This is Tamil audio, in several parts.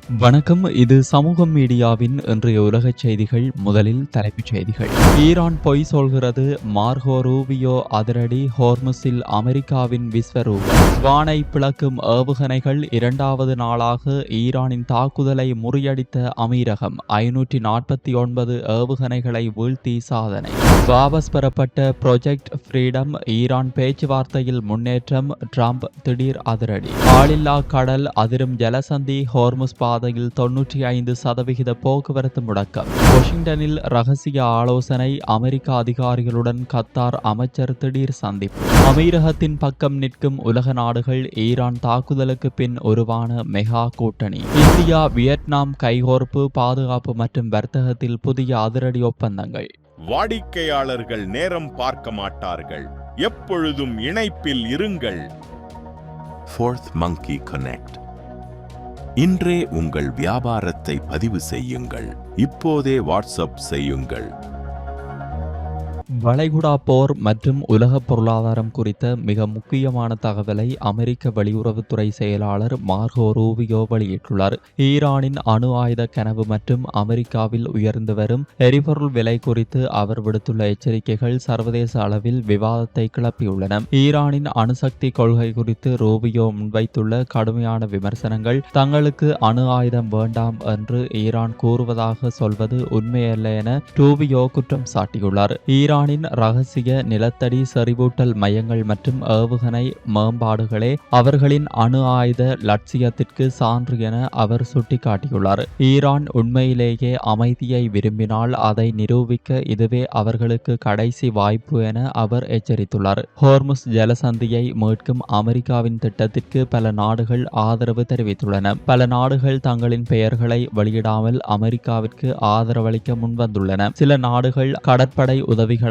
வணக்கம். இது சமூகம் மீடியாவின் இன்றைய உலகச் செய்திகள். முதலில் தலைப்புச் செய்திகள். ஈரான் பொய் சொல்கிறது, மார்கோ ரூபியோ அதிரடி, ஹோர்முஸில் அமெரிக்காவின் விஸ்வரூபம். வானை பிளக்கும் ஏவுகணைகள். இரண்டாவது நாளாக ஈரானின் தாக்குதலை முறியடித்த அமீரகம் 549 ஏவுகணைகளை வீழ்த்தி சாதனை. வாபஸ் பெறப்பட்ட ப்ரொஜெக்ட் ஃப்ரீடம். ஈரான் பேச்சுவார்த்தையில் முன்னேற்றம், ட்ரம்ப் திடீர் அதிரடி. ஆளில்லா கடல், அதிரும் ஜலசந்தி. ஹோர்முஸ் பாதையில் 95% போக்குவரத்து முடக்கம். வாஷிங்டனில் ரகசிய ஆலோசனை. அமெரிக்க அதிகாரிகளுடன் கத்தார் அமைச்சர் திடீர் சந்திப்பு. அமீரகத்தின் பக்கம் நிற்கும் உலக நாடுகள். ஈரான் தாக்குதலுக்கு பின் உருவான மெகா கூட்டணி. இந்தியா வியட்நாம் கைகோர்ப்பு. பாதுகாப்பு மற்றும் வர்த்தகத்தில் புதிய அதிரடி ஒப்பந்தங்கள். வாடிக்கையாளர்கள் நேரம் பார்க்க மாட்டார்கள், எப்பொழுதும் இணைப்பில் இருங்கள். Fourth Monkey Connect. இன்றே உங்கள் வியாபாரத்தை பதிவு செய்யுங்கள். இப்போதே வாட்ஸ்அப் செய்யுங்கள். வளைகுடா போர் மற்றும் உலக பொருளாதாரம் குறித்த மிக முக்கியமான தகவலை அமெரிக்க வெளியுறவுத்துறை செயலாளர் மார்கோ ரூபியோ வெளியிட்டுள்ளார். ஈரானின் அணு ஆயுத கனவு மற்றும் அமெரிக்காவில் உயர்ந்து வரும் எரிபொருள் விலை குறித்து அவர் விடுத்துள்ள எச்சரிக்கைகள் சர்வதேச அளவில் விவாதத்தை கிளப்பியுள்ளன. ஈரானின் அணுசக்தி கொள்கை குறித்து ரூபியோ முன்வைத்துள்ள கடுமையான விமர்சனங்கள் தங்களுக்கு அணு ஆயுதம் வேண்டாம் என்று ஈரான் கூறுவதாக சொல்வது உண்மையல்ல என ரூபியோ குற்றம் சாட்டியுள்ளார். ஈரானின் ரகசிய நிலத்தடி செறிவூட்டல் மையங்கள் மற்றும் ஏவுகணை மேம்பாடுகளே அவர்களின் அணு ஆயுத லட்சியத்திற்கு சான்று என அவர் சுட்டிக்காட்டியுள்ளார். ஈரான் உண்மையிலேயே அமைதியை விரும்பினால் அதை நிரூபிக்க இதுவே அவர்களுக்கு கடைசி வாய்ப்பு என அவர் எச்சரித்துள்ளார். ஹோர்முஸ் ஜலசந்தியை மீட்கும் அமெரிக்காவின் திட்டத்திற்கு பல நாடுகள் ஆதரவு தெரிவித்துள்ளன. பல நாடுகள் தங்களின் பெயர்களை வெளியிடாமல் அமெரிக்காவிற்கு ஆதரவளிக்க முன்வந்துள்ளன. சில நாடுகள் கடற்படை உதவிகளையும்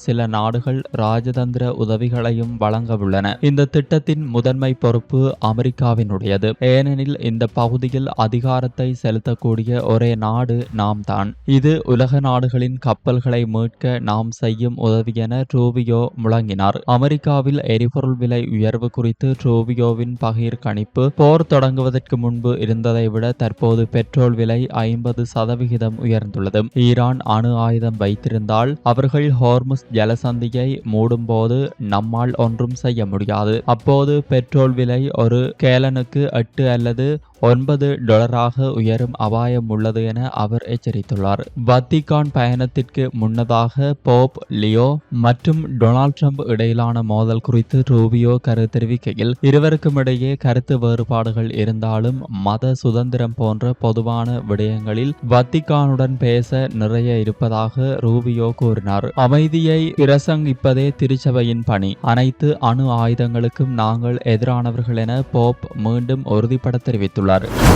சில நாடுகள் ராஜதந்திர உதவிகளையும் வழங்க உள்ளன. இந்த திட்டத்தின் முதன்மை பொறுப்பு அமெரிக்காவினுடையது. ஏனெனில் இந்த பகுதியில் அதிகாரத்தை செலுத்தக்கூடிய ஒரே நாடு நாம் தான். இது உலக நாடுகளின் கப்பல்களை மீட்க நாம் செய்யும் உதவி என ரூபியோ முழங்கினார். அமெரிக்காவில் எரிபொருள் விலை உயர்வு குறித்து ரூபியோவின் பகிர் கணிப்பு போர் தொடங்குவதற்கு முன்பு இருந்ததை விட தற்போது பெட்ரோல் விலை 50% உயர்ந்துள்ளது. ஈரான் அணு ஆயுதம் வைத்திருந்தால் அவர்கள் ஹோர்முஸ் ஜலசந்தியை மூடும்போது நம்மால் ஒன்றும் செய்ய முடியாது. அப்போது பெட்ரோல் விலை ஒரு கேலனுக்கு $8 அல்லது $9 உயரும் அபாயம் உள்ளது என அவர் எச்சரித்துள்ளார். வத்திக்கான் பயணத்திற்கு முன்னதாக போப் லியோ மற்றும் டொனால்ட் ட்ரம்ப் இடையிலான மோதல் குறித்து ரூபியோ கருத்து தெரிவிக்கையில் இருவருக்கும் இடையே கருத்து வேறுபாடுகள் இருந்தாலும் மத சுதந்திரம் போன்ற பொதுவான விடயங்களில் வத்திக்கானுடன் பேச நிறைய இருப்பதாக ரூபியோ கூறினார். அமைதியை பிரசங்கிப்பதே திருச்சபையின் பணி. அனைத்து அணு ஆயுதங்களுக்கும் நாங்கள் எதிரானவர்கள் என போப் மீண்டும் உறுதிப்பட தெரிவித்துள்ளார்.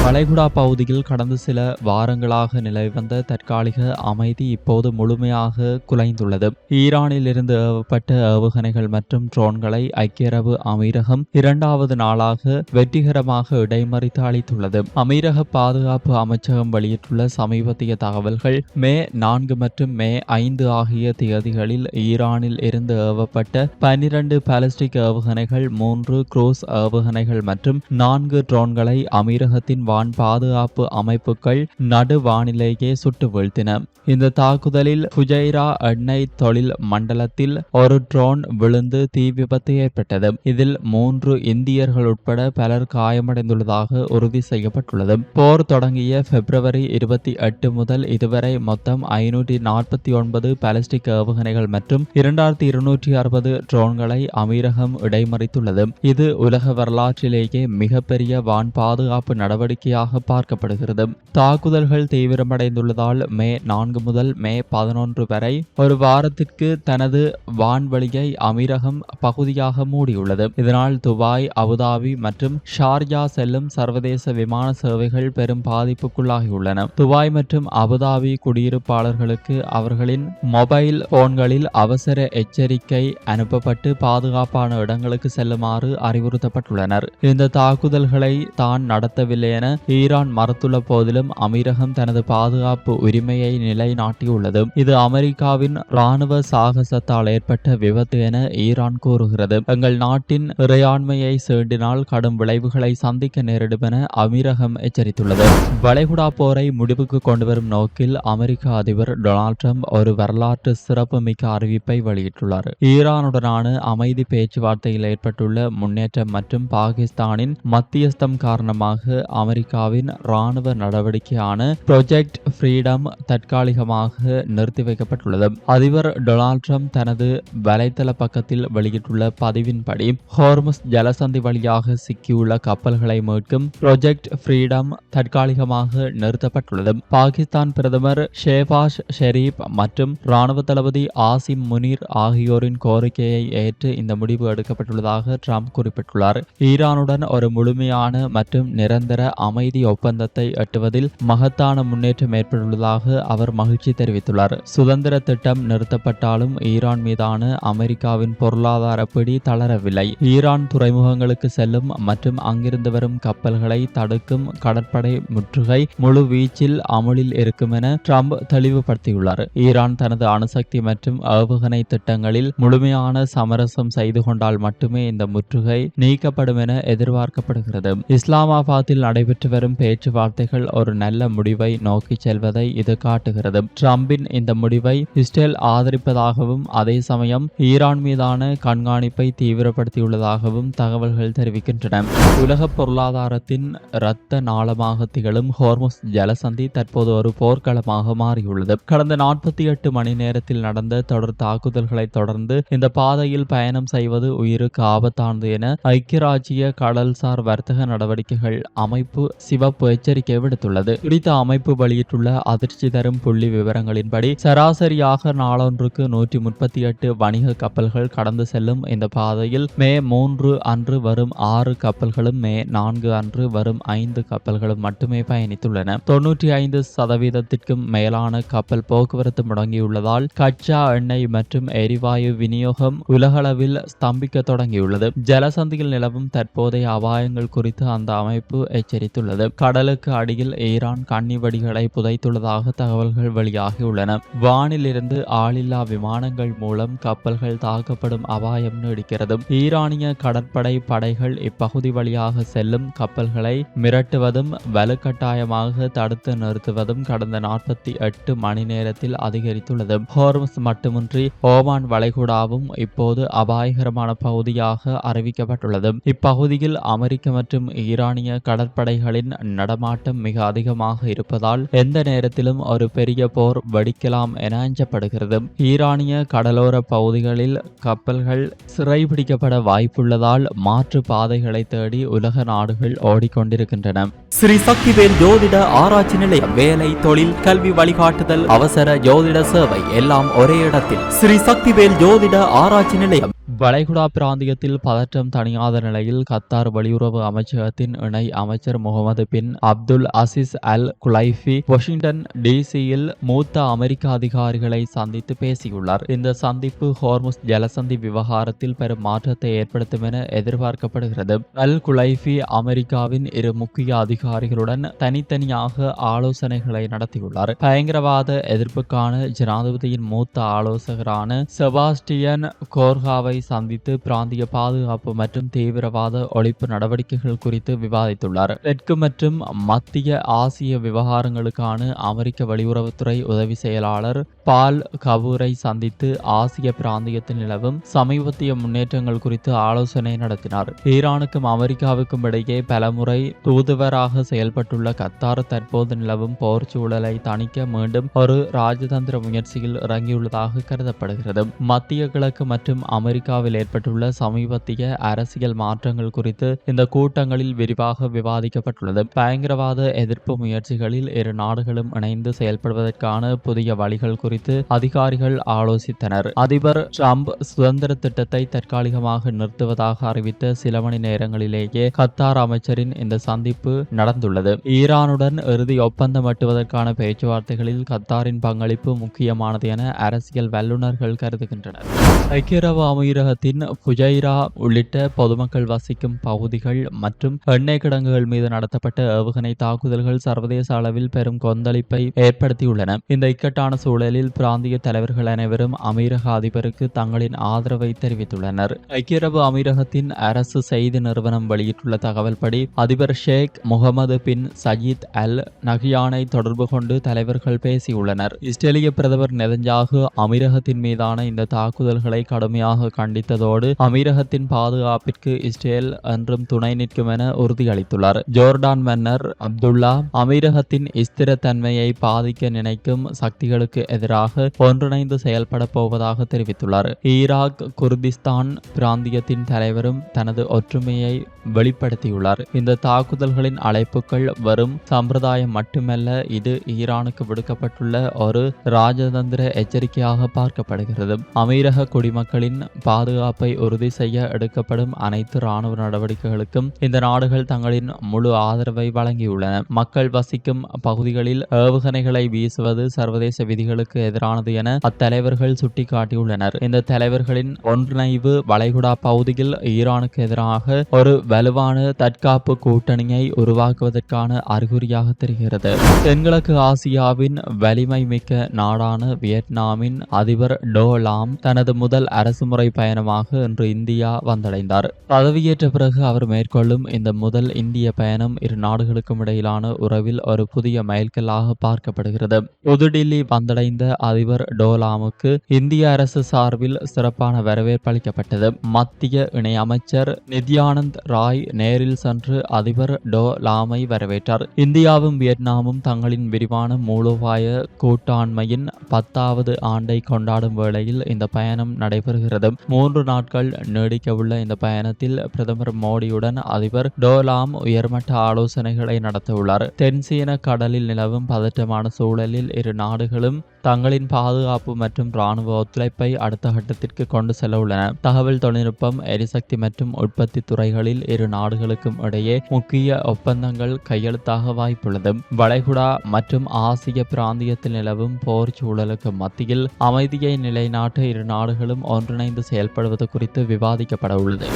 வளைகுடா பகுதியில் கடந்த சில வாரங்களாக நிலவி வந்த தற்காலிக அமைதி இப்போது முழுமையாக குலைந்துள்ளது. ஈரானில் இருந்து ஏவப்பட்ட ஏவுகணைகள் மற்றும் ட்ரோன்களை ஐக்கிய அரபு அமீரகம் இரண்டாவது நாளாக வெற்றிகரமாக இடைமறித்து அளித்துள்ளது. அமீரக பாதுகாப்பு அமைச்சகம் வெளியிட்டுள்ள சமீபத்திய தகவல்கள் மே 4 மற்றும் மே 5 ஆகிய தேதிகளில் ஈரானில் இருந்து ஏவப்பட்ட 12 பாலிஸ்டிக் ஏவுகணைகள், 3 குரூஸ் ஏவுகணைகள் மற்றும் 4 ட்ரோன்களை அமீரகத்தின் வான் பாதுகாப்பு அமைப்புகள் நடு வானிலேயே சுட்டு வீழ்த்தின. இந்த தாக்குதலில் ஃபுஜைரா எண்ணெய் தொழில் மண்டலத்தில் ஒரு ட்ரோன் விழுந்து தீ விபத்து ஏற்பட்டது. இதில் 3 இந்தியர்கள் உட்பட பலர் காயமடைந்துள்ளதாக உறுதி செய்யப்பட்டுள்ளது. போர் தொடங்கிய பிப்ரவரி 28 முதல் இதுவரை மொத்தம் 549 பாலிஸ்டிக் ஏவுகணைகள் மற்றும் 2260 ட்ரோன்களை அமீரகம் இடைமறித்துள்ளது. இது உலக வரலாற்றிலேயே மிகப்பெரிய வான் பாதுகாப்பு நடவடிக்கையாக பார்க்கப்படுகிறது. தாக்குதல்கள் தீவிரமடைந்துள்ளதால் மே 4 முதல் மே 11 வரை ஒரு வாரத்திற்கு தனது வான்வழியை அமீரகம் பகுதியாக மூடியுள்ளது. இதனால் துபாய், அபுதாபி மற்றும் ஷார்ஜா செல்லும் சர்வதேச விமான சேவைகள் பெரும் பாதிப்புக்குள்ளாகியுள்ளன. துபாய் மற்றும் அபுதாபி குடியிருப்பாளர்களுக்கு அவர்களின் மொபைல் போன்களில் அவசர எச்சரிக்கை அனுப்பப்பட்டு பாதுகாப்பான இடங்களுக்கு செல்லுமாறு அறிவுறுத்தப்பட்டுள்ளனர். இந்த தாக்குதல்களை தான் நடத்த நடத்தவில்லை என ஈரான் மறுத்துள்ள போதிலும் அமீரகம் தனது பாதுகாப்பு உரிமையை நிலைநாட்டியுள்ளது. இது அமெரிக்காவின் ராணுவ சாகசத்தால் ஏற்பட்ட விபத்து என ஈரான் கூறுகிறது. எங்கள் நாட்டின் இறையாண்மையை சீண்டினால் கடும் விளைவுகளை சந்திக்க நேரிடும் என அமீரகம் எச்சரித்துள்ளது. வளைகுடா போரை முடிவுக்கு கொண்டுவரும் நோக்கில் அமெரிக்க அதிபர் டொனால்ட் ட்ரம்ப் ஒரு வரலாற்று சிறப்புமிக்க அறிவிப்பை வெளியிட்டுள்ளார். ஈரானுடனான அமைதி பேச்சுவார்த்தையில் ஏற்பட்டுள்ள முன்னேற்றம் மற்றும் பாகிஸ்தானின் மத்தியஸ்தம் காரணமாக அமெரிக்காவின் ராணுவ நடவடிக்கையான ப்ரொஜெக்ட் ஃப்ரீடம் தற்காலிகமாக நிறுத்தி வைக்கப்பட்டுள்ளது. அதிபர் டொனால்ட் ட்ரம்ப் தனது வலைத்தள பக்கத்தில் வெளியிட்டுள்ள பதிவின்படி ஹோர்முஸ் ஜலசந்தி வழியாக சிக்கியுள்ள கப்பல்களை மீட்கும் ப்ரொஜெக்ட் ஃப்ரீடம் தற்காலிகமாக நிறுத்தப்பட்டுள்ளது. பாகிஸ்தான் பிரதமர் ஷேபாஸ் ஷெரீப் மற்றும் ராணுவ தளபதி ஆசிம் முனீர் ஆகியோரின் கோரிக்கையை ஏற்று இந்த முடிவு எடுக்கப்பட்டுள்ளதாக ட்ரம்ப் குறிப்பிட்டுள்ளார். ஈரானுடன் ஒரு முழுமையான மற்றும் நிரந்தர அமைதி ஒப்பந்தத்தை எட்டுவதில் மகத்தான முன்னேற்றம் ஏற்பட்டுள்ளதாக அவர் மகிழ்ச்சி தெரிவித்துள்ளார். சுதந்திர திட்டம் நிறுத்தப்பட்டாலும் ஈரான் மீதான அமெரிக்காவின் பொருளாதார பிடி தளரவில்லை. ஈரான் துறைமுகங்களுக்கு செல்லும் மற்றும் அங்கிருந்து வரும் கப்பல்களை தடுக்கும் கடற்படை முற்றுகை முழு வீச்சில் அமலில் இருக்கும் என ட்ரம்ப் தெளிவுபடுத்தியுள்ளார். ஈரான் தனது அணுசக்தி மற்றும் ஏவுகணை திட்டங்களில் முழுமையான சமரசம் செய்து கொண்டால் மட்டுமே இந்த முற்றுகை நீக்கப்படும் என எதிர்பார்க்கப்படுகிறது. இஸ்லாமாபாத்தில் நடைபெற்று வரும் பேச்சுவார்த்தைகள் ஒரு நல்ல முடிவை நோக்கி செல்வதை இது காட்டுகிறது. ட்ரம்பின் இந்த முடிவை இஸ்ரேல் ஆதரிப்பதாகவும் அதே சமயம் ஈரான் மீதான கண்காணிப்பை தீவிரப்படுத்தியுள்ளதாகவும் தகவல்கள் தெரிவிக்கின்றன. உலக பொருளாதாரத்தின் இரத்த நாளமாக திகழும் ஹோர்முஸ் ஜலசந்தி தற்போது ஒரு போர்க்களமாக மாறியுள்ளது. கடந்த 48 மணி நேரத்தில் நடந்த தொடர் தாக்குதல்களை தொடர்ந்து இந்த பாதையில் பயணம் செய்வது உயிருக்கு ஆபத்தானது என ஐக்கிய ராஜ்ய கடல்சார் வர்த்தக நடவடிக்கைகள் அமைப்பு சிவப்பு எச்சரிக்கை விடுத்துள்ளது. குறித்த அமைப்பு வெளியிட்டுள்ள அதிர்ச்சி தரும் புள்ளி விவரங்களின்படி சராசரியாக நாளொன்றுக்கு 138 வணிக கப்பல்கள் கடந்து செல்லும் இந்த பாதையில் மே 3 அன்று வரும் 6 கப்பல்களும் மே 4 அன்று வரும் 5 கப்பல்களும் மட்டுமே பயணித்துள்ளன. 95% மேலான கப்பல் போக்குவரத்து முடங்கியுள்ளதால் கச்சா எண்ணெய் மற்றும் எரிவாயு விநியோகம் உலகளவில் ஸ்தம்பிக்க தொடங்கியுள்ளது. ஜலசந்தியில் நிலவும் தற்போதைய அபாயங்கள் குறித்து அந்த அமைப்பு எச்சரித்துள்ளது. கடலுக்கு அடியில் ஈரான் கன்னிவெடிகளை புதைத்துள்ளதாக தகவல்கள் வெளியாகியுள்ளன. வானிலிருந்து ஆளில்லா விமானங்கள் மூலம் கப்பல்கள் தாக்கப்படும் அபாயம் நீடிக்கிறது. ஈரானிய கடற்படை படைகள் இப்பகுதி வழியாக செல்லும் கப்பல்களை மிரட்டுவதும் வலுக்கட்டாயமாக தடுத்து நிறுத்துவதும் கடந்த 48 மணி நேரத்தில் அதிகரித்துள்ளது. ஹோர்முஸ் மட்டுமின்றி ஓமான் வளைகுடாவும் இப்போது அபாயகரமான பகுதியாக அறிவிக்கப்பட்டுள்ளது. இப்பகுதியில் அமெரிக்க மற்றும் ஈரானிய கடற்படைகளின் நடமாட்டம் மிக அதிகமாக இருப்பதால் எந்த நேரத்திலும் ஒரு பெரிய போர் வெடிக்கலாம் என அஞ்சப்படுகிறது. ஈரானிய கடலோர பகுதிகளில் கப்பல்கள் சிறைபிடிக்கப்பட வாய்ப்புள்ளதால் மாற்று பாதைகளை தேடி உலக நாடுகள் ஓடிக்கொண்டிருக்கின்றன. ஸ்ரீ சக்திவேல் ஜோதிட ஆராய்ச்சி நிலையம். வேலை, தொழில், கல்வி வழிகாட்டுதல், அவசர ஜோதிட சேவை எல்லாம் ஒரே இடத்தில். ஸ்ரீ சக்திவேல் ஜோதிட ஆராய்ச்சி நிலையம். வளைகுடா பிராந்தியத்தில் பதற்றம் தணியாத நிலையில் கத்தார் வெளியுறவு அமைச்சகத்தின் இணை அமைச்சர் முகமது பின் அப்துல் அசிஸ் அல் குலைஃபி வாஷிங்டன் டிசியில் மூத்த அமெரிக்க அதிகாரிகளை சந்தித்து பேசியுள்ளார். இந்த சந்திப்பு ஹோர்முஸ் ஜலசந்தி விவகாரத்தில் பெரும் மாற்றத்தை ஏற்படுத்தும் என எதிர்பார்க்கப்படுகிறது. அல் குலைஃபி அமெரிக்காவின் இரு முக்கிய அதிகாரிகளுடன் தனித்தனியாக ஆலோசனைகளை நடத்தியுள்ளார். பயங்கரவாத எதிர்ப்புக்கான ஜனாதிபதியின் மூத்த ஆலோசகரான செபாஸ்டியன் கோர்காவை சந்தித்து பிராந்திய பாதுகாப்பு மற்றும் தீவிரவாத ஒழிப்பு நடவடிக்கைகள் குறித்து விவாதித்துள்ளார். தெற்கு மற்றும் மத்திய ஆசிய விவகாரங்களுக்கான அமெரிக்க வெளியுறவுத்துறை உதவி செயலாளர் பால் கபூரை சந்தித்து ஆசிய பிராந்தியத்தில் நிலவும் சமீபத்திய முன்னேற்றங்கள் குறித்து ஆலோசனை நடத்தினார். ஈரானுக்கும் அமெரிக்காவுக்கும் இடையே பலமுறை தூதுவராக செயல்பட்டுள்ள கத்தார் தற்போது நிலவும் போர் சூழலை தணிக்க மீண்டும் ஒரு ராஜதந்திர முயற்சியில் இறங்கியுள்ளதாக கருதப்படுகிறது. மத்திய கிழக்கு மற்றும் அமெரிக்காவில் ஏற்பட்டுள்ள சமீபத்திய அரசியல் மாற்றங்கள் குறித்து இந்த கூட்டங்களில் விரிவாக விவாதிக்கப்பட்டுள்ளது. பயங்கரவாத எதிர்ப்பு முயற்சிகளில் இரு நாடுகளும் இணைந்து செயல்படுவதற்கான புதிய வழிகள் குறித்து அதிகாரிகள் ஆலோசித்தனர். அதிபர் ட்ரம்ப் சுதந்திர திட்டத்தை தற்காலிகமாக நிறுத்துவதாக அறிவித்த சில மணி நேரங்களிலேயே கத்தார் அமைச்சரின் இந்த சந்திப்பு நடந்துள்ளது. ஈரானுடன் இறுதி ஒப்பந்தம் எட்டுவதற்கான பேச்சுவார்த்தைகளில் கத்தாரின் பங்களிப்பு முக்கியமானது என அரசியல் வல்லுநர்கள் கருதுகின்றனர். ஐக்கிய அரபு அமீரகத்தின் ஃபுஜைரா உள்ளிட்ட பொதுமக்கள் வசிக்கும் பகுதிகள் மற்றும் எண்ணெய் கிடங்குகள் மீது நடத்தப்பட்ட ஏவுகணை தாக்குதல்கள் சர்வதேச அளவில் பெரும் கொந்தளிப்பை ஏற்படுத்தியுள்ளன. இந்த இக்கட்டான சூழலில் பிராந்திய தலைவர்கள் அனைவரும் அமீரக அதிபருக்கு தங்களின் ஆதரவை தெரிவித்துள்ளனர். ஐக்கிய அரபு அமீரகத்தின் அரசு செய்தி நிறுவனம் வெளியிட்டுள்ள தகவல்படி அதிபர் ஷேக் முகமது பின் சயீத் அல் நஹ்யானை தொடர்பு கொண்டு தலைவர்கள் பேசியுள்ளனர். இஸ்ரேலிய பிரதமர் நெதன்யாகு அமீரகத்தின் மீதான இந்த தாக்குதல்களை கடுமையாக கண்டித்ததோடு அமீரகத்தின் பாதுகாப்பிற்கு இஸ்ரேல் என்றும் துணை நிற்கும் என உறுதியளித்துள்ளார். ஜோர்டான் மன்னர் அப்துல்லா அமீரகத்தின் ஸ்திரத்தன்மையை பாதிக்க நினைக்கும் சக்திகளுக்கு எதிராக ஒன்றிணைந்து செயல்பட போவதாக தெரிவித்துள்ளார். ஈராக் குர்திஸ்தான் பிராந்தியத்தின் தலைவரும் தனது ஒற்றுமையை வெளிப்படுத்தியுள்ளார். இந்த தாக்குதல்களின் அழைப்புகள் வரும் சம்பிரதாயம் மட்டுமல்ல, இது ஈரானுக்கு விடுக்கப்பட்டுள்ள ஒரு ராஜதந்திர எச்சரிக்கையாக பார்க்கப்படுகிறது. அமீரக குடிமக்களின் பாதுகாப்பை உறுதி செய்ய எடுக்கப்படும் அனைத்து ராணுவ நடவடிக்கைகளுக்கும் இந்த நாடுகள் தங்களின் முழு ஆதரவை வழங்கியுள்ளன. மக்கள் வசிக்கும் பகுதிகளில் ஏவுகணைகளை வீசுவது சர்வதேச விதிகளுக்கு எதிரானது என அத்தலைவர்கள் சுட்டிக்காட்டியுள்ளனர். இந்த தலைவர்களின் ஒன்றிணைவு வளைகுடா பகுதியில் ஈரானுக்கு எதிராக ஒரு வலுவான தற்காப்பு கூட்டணியை உருவாக்குவதற்கான அறிகுறியாக தெரிகிறது. தென்கிழக்கு ஆசியாவின் வலிமை மிக்க நாடான வியட்நாமின் அதிபர் டோ லாம் தனது முதல் அரசுமுறை பயணமாக இன்று இந்தியா வந்தடைந்தார். பதவியேற்ற பிறகு அவர் மேற்கொள்ளும் இந்த முதல் இந்திய பயணம் இரு நாடுகளுக்கும் இடையிலான உறவில் ஒரு புதிய மைல்கல்லாக பார்க்கப்படுகிறது. புதுடில்லி வந்தடைந்த அதிபர் டோ லாமுக்கு இந்திய அரசு சார்பில் சிறப்பான வரவேற்பு அளிக்கப்பட்டது. மத்திய இணையமைச்சர் நித்யானந்த் ராய் நேரில் சென்று அதிபர் டோ லாமை வரவேற்றார். இந்தியாவும் வியட்நாமும் தங்களின் விரிவான மூலோபாய கூட்டாண்மையின் 10வது ஆண்டை கொண்டாடும் வேளையில் இந்த பயணம் நடைபெறுகிறது. 3 நாட்கள் நீடிக்கவுள்ள இந்த பயணத்தில் பிரதமர் மோடியுடன் அதிபர் டோ லாம் உயர்மட்ட ஆலோசனைகளை நடத்தவுள்ளார். தென்சீன கடலில் நிலவும் பதற்றமான சூழலில் இரு நாடுகளும் தங்களின் பாதுகாப்பு மற்றும் ராணுவ ஒத்துழைப்பை அடுத்த கட்டத்திற்கு கொண்டு செல்ல உள்ளன. தகவல் தொழில்நுட்பம், எரிசக்தி மற்றும் உற்பத்தி துறைகளில் இரு நாடுகளுக்கும் இடையே முக்கிய ஒப்பந்தங்கள் கையெழுத்தாக வாய்ப்புள்ளது. வளைகுடா மற்றும் ஆசிய பிராந்தியத்தில் நிலவும் போர் சூழலுக்கு மத்தியில் அமைதியை நிலைநாட்ட இரு நாடுகளும் ஒன்றிணைந்து செயல்படுவது குறித்து விவாதிக்கப்பட உள்ளது.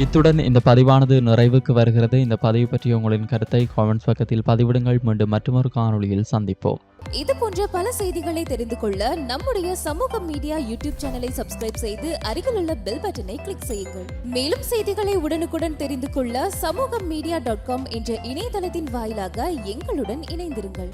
இத்துடன் இந்த பதிவானது நிறைவுக்கு வருகிறது. இந்த பதிவு பற்றிய உங்களின் கருத்தை காமெண்ட்ஸ் பக்கத்தில் பதிவிடுங்கள். மீண்டும் மற்றொரு காணொளியில் சந்திப்போம். இது போன்ற பல செய்திகளை தெரிந்து கொள்ள நம்முடைய சமூக மீடியா யூடியூப் சேனலை சப்ஸ்கிரைப் செய்து அருகிலுள்ள பெல் பட்டனை கிளிக் செய்யுங்கள். மேலும் செய்திகளை உடனுக்குடன் தெரிந்து கொள்ள சமூகமீடியா.com என்ற இணையதளத்தின் வாயிலாக எங்களுடன் இணைந்திருங்கள்.